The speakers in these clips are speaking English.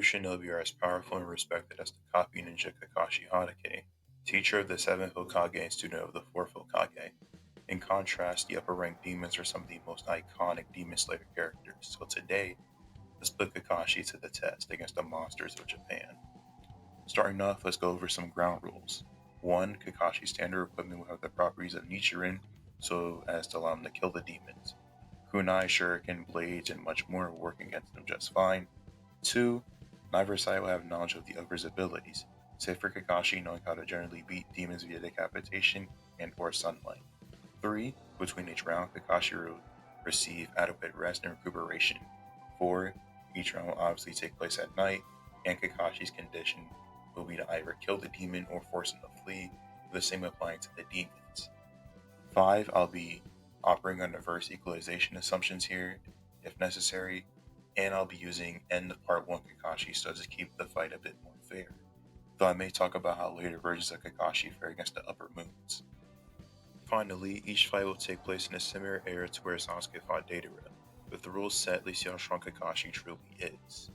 Shinobi are as powerful and respected as the copy ninja Kakashi Hatake, teacher of the 7th Hokage and student of the 4th Hokage. In contrast, the upper rank demons are some of the most iconic Demon Slayer characters, so today, let's put Kakashi to the test against the monsters of Japan. Starting off, let's go over some ground rules. 1. Kakashi's standard equipment will have the properties of Nichiren, so as to allow him to kill the demons. Kunai, shuriken, blades, and much more will work against them just fine. 2. Neither side will have knowledge of the other's abilities, save for Kakashi knowing how to generally beat demons via decapitation and or sunlight. 3. Between each round, Kakashi will receive adequate rest and recuperation. 4. Each round will obviously take place at night, and Kakashi's condition will be to either kill the demon or force him to flee, with the same applying to the demons. 5. I'll be operating under verse equalization assumptions here, if necessary, and I'll be using end of part 1 Kakashi so as to keep the fight a bit more fair. Though I may talk about how later versions of Kakashi fare against the upper moons. Finally, each fight will take place in a similar era to where Sasuke fought Deidara, with the rules set to see how strong Kakashi truly is.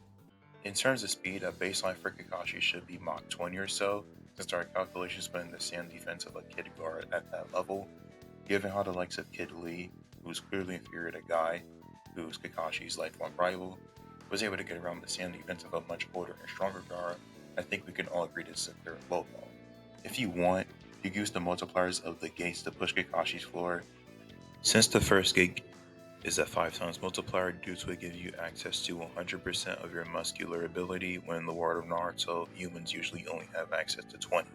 In terms of speed, a baseline for Kakashi should be Mach 20 or so, since our calculations put in the sand defense of a Kid guard at that level, given how the likes of Kid Lee, who is clearly inferior to Guy, who's Kakashi's lifelong rival, was able to get around the sand defense of a much older and stronger Gaara. I think we can all agree this is a clear low ball. If you want, you can use the multipliers of the gates to push Kakashi's floor. Since the first gate is a 5 times multiplier due to it gives you access to 100% of your muscular ability, when in the world of Naruto, humans usually only have access to 20.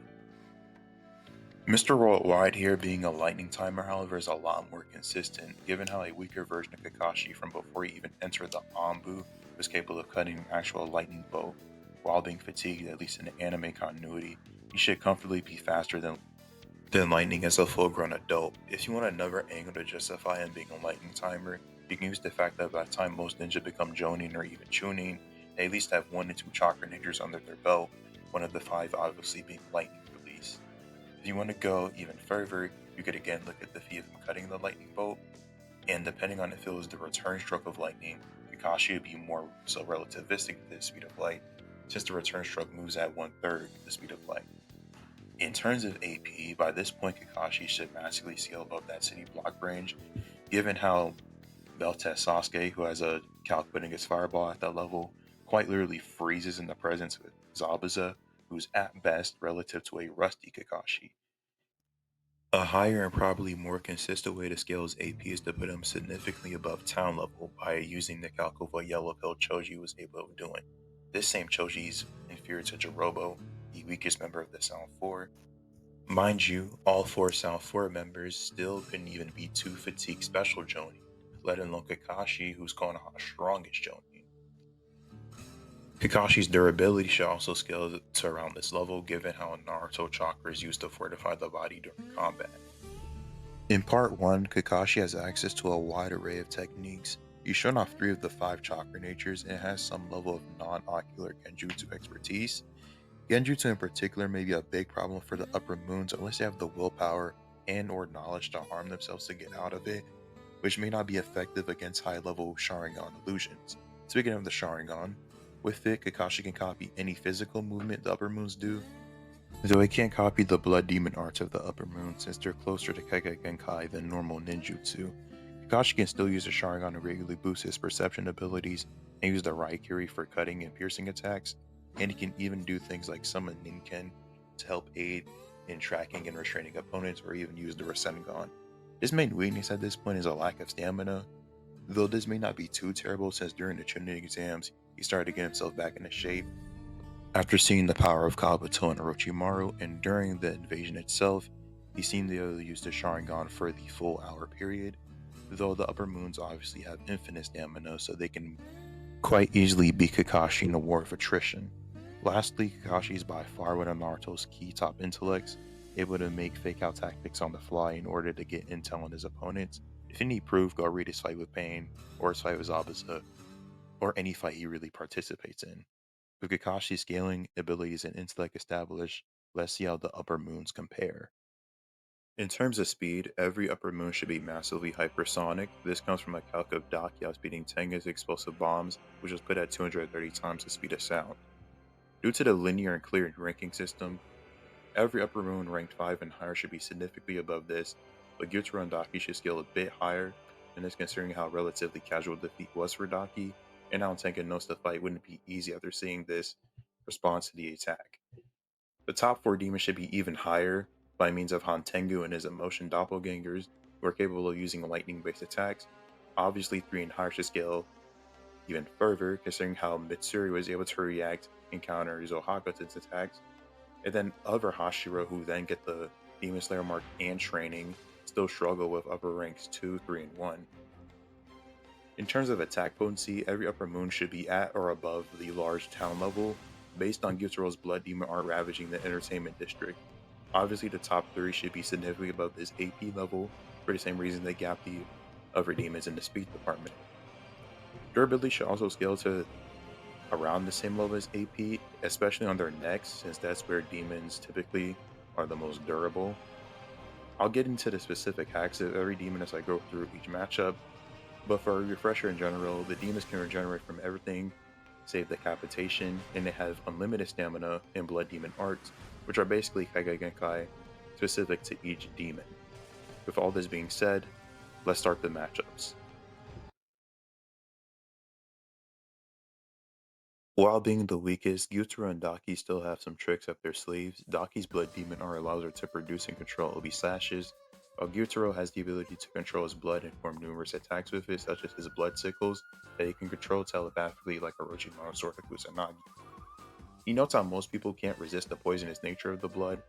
Mr. Worldwide here being a lightning timer, however, is a lot more consistent, given how a weaker version of Kakashi from before he even entered the Anbu was capable of cutting an actual lightning bolt. While being fatigued, at least in the anime continuity, he should comfortably be faster than lightning as a full-grown adult. If you want another angle to justify him being a lightning timer, you can use the fact that by the time most ninja become Jonin or even Chunin, they at least have 1 to 2 chakra ninjas under their belt, one of the 5 obviously being lightning release. If you want to go even further, you could again look at the feat of him cutting the lightning bolt, and depending on if it was the return stroke of lightning, Kakashi would be more so relativistic to the speed of light, since the return stroke moves at 1/3 the speed of light. In terms of AP, by this point Kakashi should massively scale above that city block range, given how Beltest Sasuke, who has a calc putting his fireball at that level, quite literally freezes in the presence of Zabuza, who's at best relative to a rusty Kakashi. A higher and probably more consistent way to scale his AP is to put him significantly above town level by using the calc of what Yellow Pill Choji was able of doing. This same Choji is inferior to Jirobo, the weakest member of the Sound 4. Mind you, all 4 Sound 4 members still couldn't even be 2 fatigue special Jonin, let alone Kakashi, who's Konoha's strongest Jonin. Kakashi's durability should also scale to around this level, given how Naruto chakra is used to fortify the body during combat. In part 1, Kakashi has access to a wide array of techniques. He's shown off 3 of the 5 chakra natures and has some level of non-ocular genjutsu expertise. Genjutsu in particular may be a big problem for the upper moons unless they have the willpower and or knowledge to harm themselves to get out of it, which may not be effective against high-level Sharingan illusions. Speaking of the Sharingan, with it, Kakashi can copy any physical movement the upper moons do, though he can't copy the blood demon arts of the upper moon since they're closer to Kekkei Genkai than normal ninjutsu. Kakashi can still use the Sharingan to regularly boost his perception abilities and use the Raikiri for cutting and piercing attacks, and he can even do things like summon Ninken to help aid in tracking and restraining opponents, or even use the Rasengan. His main weakness at this point is a lack of stamina, though this may not be too terrible since during the Chunin exams he started to get himself back into shape after seeing the power of Kabuto and Orochimaru, and during the invasion itself, he seemed to be able to use the Sharingan for the full hour period, though the upper moons obviously have infinite stamina, so they can quite easily beat Kakashi in a war of attrition. Lastly, Kakashi is by far one of Naruto's key top intellects, able to make fake out tactics on the fly in order to get intel on his opponents. If you need proof, go read his fight with Pain, or his fight with Zabuza, or any fight he really participates in. With Kakashi's scaling abilities and intellect established, let's see how the upper moons compare. In terms of speed, every upper moon should be massively hypersonic. This comes from a calc of Dakiao speeding Tengen's explosive bombs, which was put at 230 times the speed of sound. Due to the linear and clear ranking system, every upper moon ranked 5 and higher should be significantly above this, but Gyutaro and Daki should scale a bit higher, and this considering how relatively casual the defeat was for Daki, and how Tengen knows the fight wouldn't be easy after seeing this response to the attack. The top 4 demons should be even higher by means of Hantengu and his emotion doppelgangers, who are capable of using lightning-based attacks. Obviously, 3 and higher should scale even further, considering how Mitsuri was able to react and counter Zohakuten's attacks. And then other Hashira who then get the Demon Slayer mark and training still struggle with upper ranks 2, 3, and 1. In terms of attack potency, every upper moon should be at or above the large town level, based on Gyutaro's Blood Demon art ravaging the entertainment district. Obviously, the top 3 should be significantly above this AP level, for the same reason they gap the other demons in the speed department. Durability should also scale to around the same level as AP, especially on their necks, since that's where demons typically are the most durable. I'll get into the specific hacks of every demon as I go through each matchup, but for a refresher in general, the demons can regenerate from everything save decapitation, and they have unlimited stamina and blood demon arts, which are basically Kage Genkai specific to each demon. With all this being said, let's start the matchups. While being the weakest, Gyutaro and Daki still have some tricks up their sleeves. Daki's Blood Demon art allows her to produce and control OB slashes, while Gyutaro has the ability to control his blood and form numerous attacks with it, such as his blood sickles, that he can control telepathically like Orochimaru Sword Kusanagi. He notes how most people can't resist the poisonous nature of the blood,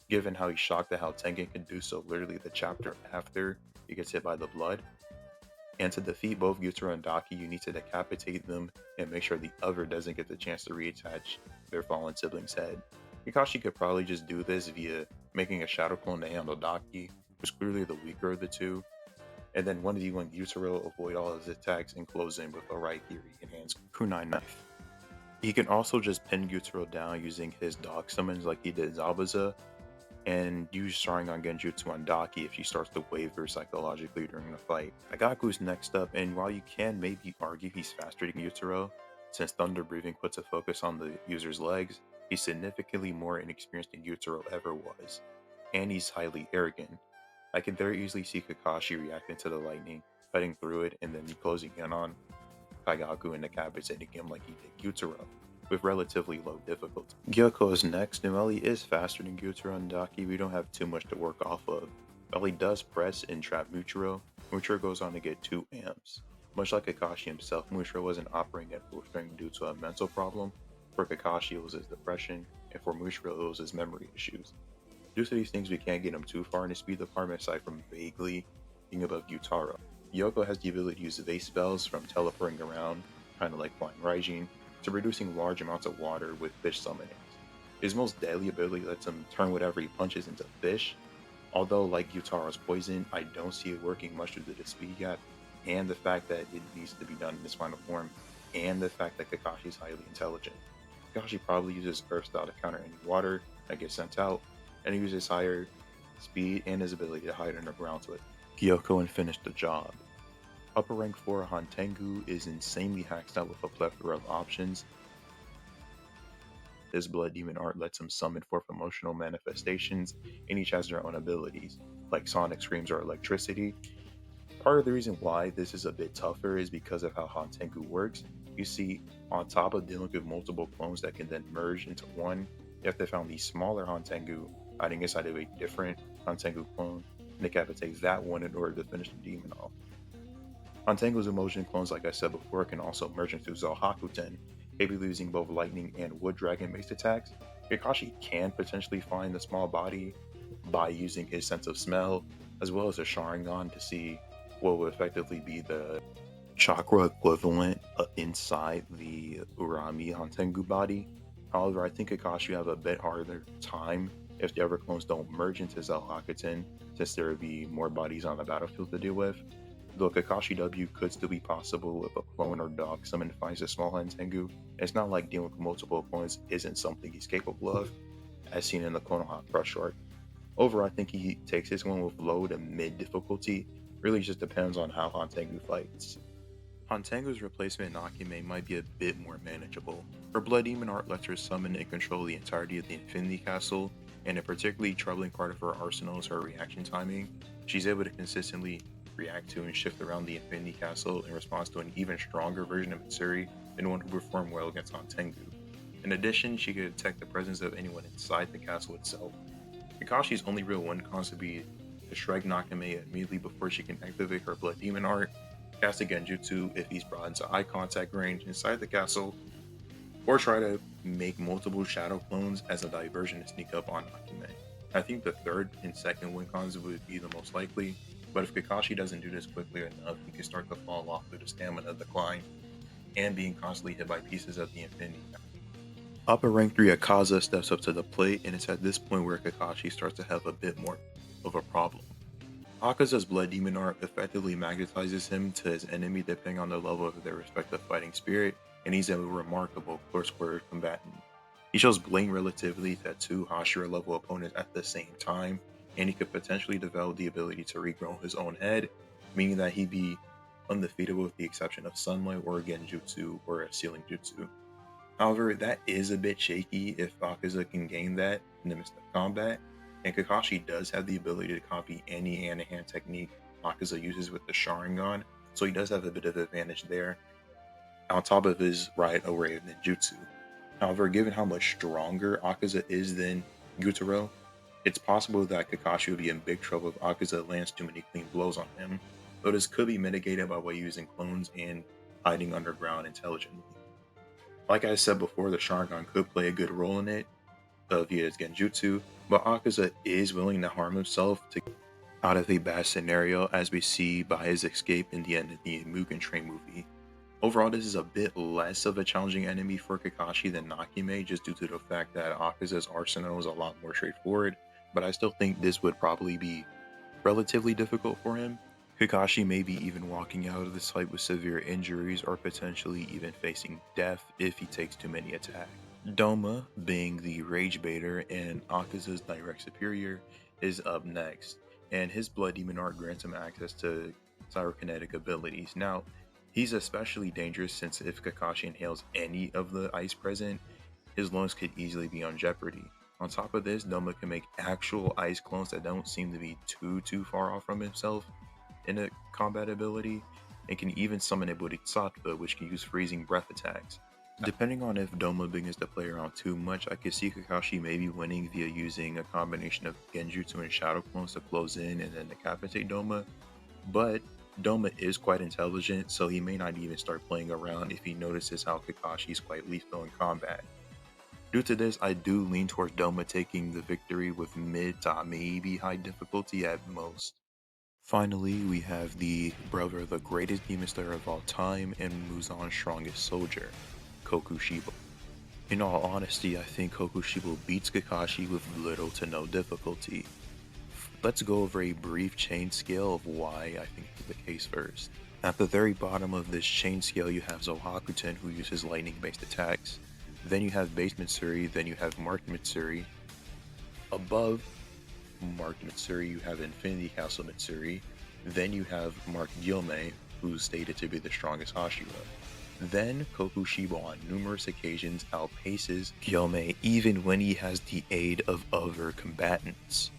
given how he's shocked at how Tengen can do so literally the chapter after he gets hit by the blood. And to defeat both Gyutaro and Daki, you need to decapitate them and make sure the other doesn't get the chance to reattach their fallen sibling's head. Kakashi could probably just do this via making a shadow clone to handle Daki, who's clearly the weaker of the two, and then 1v1 Gyutaro avoid all his attacks and close in with a right Theory enhanced kunai knife. He can also just pin Gyutaro down using his dog summons like he did Zabuza, and use Sharingan Genjutsu on Daki if she starts to waver psychologically during the fight. Hyouhaku's next up, and while you can maybe argue he's faster than Gyutaro, since Thunder Breathing puts a focus on the user's legs, he's significantly more inexperienced than Gyutaro ever was, and he's highly arrogant. I can very easily see Kakashi reacting to the lightning, cutting through it, and then closing in on Hyouhaku and decapitating him like he did Gyutaro, with relatively low difficulty. Gyoko is next, and while he is faster than Gyutaro and Daki, we don't have too much to work off of. While he does press and trap Muchiro, Muchiro goes on to get 2 amps. Much like Kakashi himself, Muchiro wasn't operating at full strength due to a mental problem. For Kakashi, it was his depression, and for Muchiro, it was his memory issues. Due to these things, we can't get him too far in the speed department aside from vaguely being above Gyutaro. Gyoko has the ability to use vase spells, from teleporting around, kind of like Flying Raijin, to reducing large amounts of water with fish summonings. His most deadly ability lets him turn whatever he punches into fish, although like Gyutaro's poison, I don't see it working much due to the speed gap, and the fact that it needs to be done in its final form, and the fact that Kakashi is highly intelligent. Kakashi probably uses Earth Style to counter any water that gets sent out, and he uses higher speed and his ability to hide underground to it. Gyoko and finish the job. Upper rank 4 Hantengu is insanely hacked out with a plethora of options. This Blood Demon art lets him summon forth emotional manifestations, and each has their own abilities, like Sonic Screams or Electricity. Part of the reason why this is a bit tougher is because of how Hantengu works. You see, on top of dealing with multiple clones that can then merge into one, you have to find the smaller Hantengu hiding inside of a different Hantengu clone, and decapitate that one in order to finish the demon off. Hantengu's emotion clones, like I said before, can also merge into Zohakuten, capable using both lightning and wood dragon based attacks. Kakashi can potentially find the small body by using his sense of smell, as well as a Sharingan to see what would effectively be the chakra equivalent inside the Urami Hantengu body. However, I think Kakashi would have a bit harder time if the other clones don't merge into Zohakuten, since there would be more bodies on the battlefield to deal with. Though Kakashi W could still be possible if a clone or dog summon finds a small Hantengu, it's not like dealing with multiple clones isn't something he's capable of, as seen in the Konoha Crush arc. Overall, I think he takes this one with low to mid difficulty. Really just depends on how Hantengu fights. Hantengu's replacement Nakime might be a bit more manageable. Her Blood Demon art lets her summon and control the entirety of the Infinity Castle, and a particularly troubling part of her arsenal is her reaction timing. She's able to consistently react to and shift around the Infinity Castle in response to an even stronger version of Mitsuri and one who performed well against Hantengu. In addition, she can detect the presence of anyone inside the castle itself. Kakashi's only real win cons would be to strike Nakame immediately before she can activate her Blood Demon art, cast a Genjutsu if he's brought into eye contact range inside the castle, or try to make multiple shadow clones as a diversion to sneak up on Nakame. I think the third and second win cons would be the most likely, but if Kakashi doesn't do this quickly enough, he can start to fall off due to stamina decline and being constantly hit by pieces of the Infinity. Upper rank 3 Akaza steps up to the plate, and it's at this point where Kakashi starts to have a bit more of a problem. Akaza's Blood Demon art effectively magnetizes him to his enemy depending on the level of their respective fighting spirit, and he's a remarkable close quarter combatant. He shows blatant relativity to 2 Hashira level opponents at the same time, and he could potentially develop the ability to regrow his own head, meaning that he'd be undefeatable with the exception of Sunlight or a Genjutsu or a Sealing Jutsu. However, that is a bit shaky if Akaza can gain that in the midst of combat, and Kakashi does have the ability to copy any hand-to-hand technique Akaza uses with the Sharingan, so he does have a bit of advantage there, on top of his right array of ninjutsu. However, given how much stronger Akaza is than Gyutaro, it's possible that Kakashi would be in big trouble if Akaza lands too many clean blows on him, though this could be mitigated by way using clones and hiding underground intelligently. Like I said before, the Sharingan could play a good role in it via his Genjutsu, but Akaza is willing to harm himself to get out of a bad scenario, as we see by his escape in the end of the Mugen Train movie. Overall, this is a bit less of a challenging enemy for Kakashi than Nakime, just due to the fact that Akaza's arsenal is a lot more straightforward, but I still think this would probably be relatively difficult for him. Kakashi may be even walking out of this fight with severe injuries or potentially even facing death if he takes too many attacks. Doma, being the rage baiter and Akaza's direct superior, is up next, and his Blood Demon art grants him access to pyrokinetic abilities. Now, he's especially dangerous since if Kakashi inhales any of the ice present, his lungs could easily be on jeopardy. On top of this, Doma can make actual ice clones that don't seem to be too far off from himself in a combat ability, and can even summon a Bodhisattva, which can use freezing breath attacks. Depending on if Doma begins to play around too much, I could see Kakashi maybe winning via using a combination of Genjutsu and Shadow Clones to close in and then decapitate Doma, but Doma is quite intelligent, so he may not even start playing around if he notices how Kakashi is quite lethal in combat. Due to this, I do lean towards Doma taking the victory with mid to maybe high difficulty at most. Finally, we have the brother of the greatest demon slayer of all time and Muzan's strongest soldier, Kokushibo. In all honesty, I think Kokushibo beats Kakashi with little to no difficulty. Let's go over a brief chain scale of why I think this is the case first. At the very bottom of this chain scale, you have Zohakuten, who uses lightning-based attacks. Then you have Base Mitsuri, then you have Marked Mitsuri. Above Marked Mitsuri, you have Infinity Castle Mitsuri. Then you have Marked Gyomei, who's stated to be the strongest Hashira. Then Kokushibo on numerous occasions outpaces Gyomei even when he has the aid of other combatants.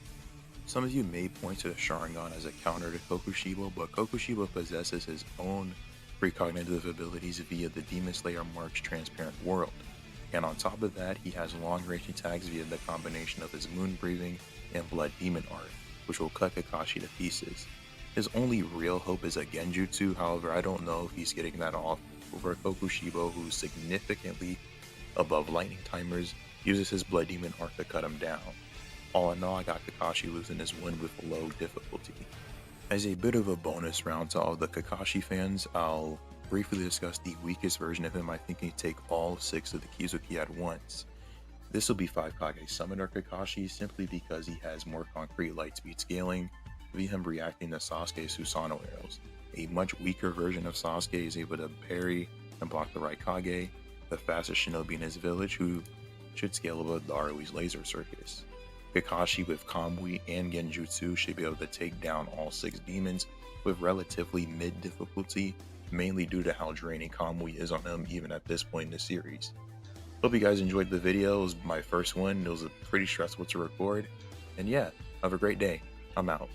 Some of you may point to the Sharingan as a counter to Kokushibo, but Kokushibo possesses his own precognitive abilities via the Demon Slayer Mark's Transparent World. And on top of that, he has long-range attacks via the combination of his Moon Breathing and Blood Demon art, which will cut Kakashi to pieces. His only real hope is a Genjutsu, however I don't know if he's getting that off over Kokushibo, who significantly above lightning timers uses his Blood Demon art to cut him down. All in all, I got Kakashi losing his win with low difficulty. As a bit of a bonus round to all the Kakashi fans, I'll briefly discuss the weakest version of him. I think he can take all 6 of the Kizuki at once. This will be 5 Kage Summoner Kakashi simply because he has more concrete light speed scaling, via him reacting to Sasuke's Susanoo arrows. A much weaker version of Sasuke is able to parry and block the right Kage, the fastest shinobi in his village, who should scale above Darui's laser circus. Kakashi with Kamui and Genjutsu should be able to take down all 6 demons with relatively mid difficulty, mainly due to how draining Kamui is on him even at this point in the series. Hope you guys enjoyed the video. It was my first one. It was pretty stressful to record. And yeah, have a great day. I'm out.